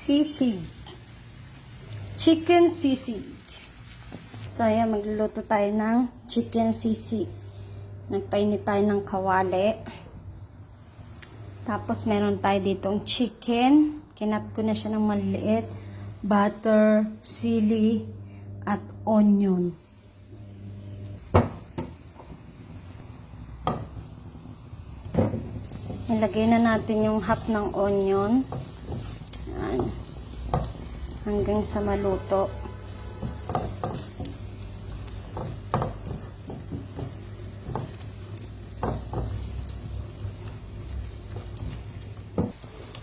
sisig. Chicken sisig. So, ayan, magluluto tayo ng chicken sisig. Nagpainit tayo ng kawali. Tapos, meron tayo ditong chicken. Kinat ko na siya ng maliit. Butter, sili, at onion. Ilagay na natin yung half ng onion. Ayan. Hanggang sa maluto.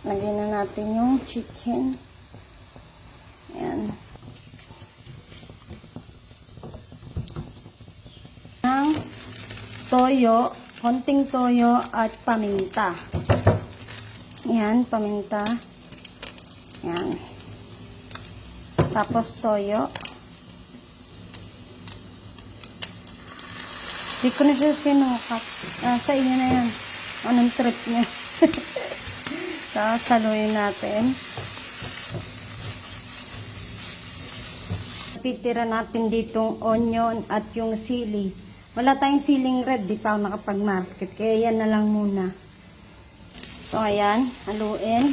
Lagay na natin yung chicken. Ayan. Ang toyo, konting toyo at paminta. Ayan, paminta. Ayan. Tapos toyo. Di ko na siya sinukat. Sa inyo na yan. Anong trip niya? Tapos saluin natin. Titira natin ditong onion at yung sili. Wala tayong siling red. Di pa ako nakapag-market. Kaya yan na lang muna. So, ayan. Haluin.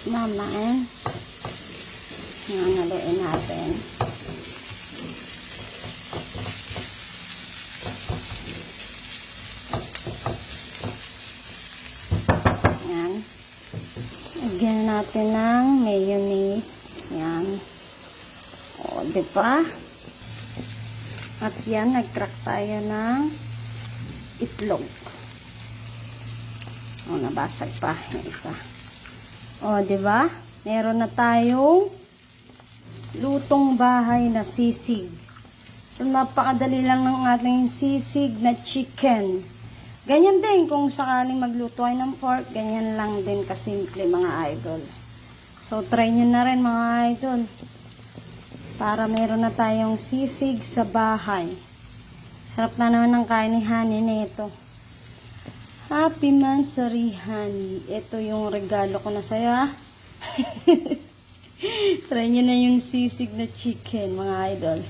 Mamain. Yan, haluin natin. Yan. Lagyan natin ng mayonnaise. Yan. O, diba? At yan, nag-crack tayo ng itlog. O, nabasag pa yung isa. O, diba? Meron na tayong lutong bahay na sisig. So, napakadali lang ng ating sisig na chicken. Ganyan din, kung sakaling magluto ay ng pork, ganyan lang din kasimple mga idol. So, try nyo na rin mga idol. Para meron na tayong sisig sa bahay. Sarap na naman ng kain ni Honey nito. Happy Mansari Honey. Ito yung regalo ko na sa'yo. Try nyo na yung sisig na chicken, mga idol.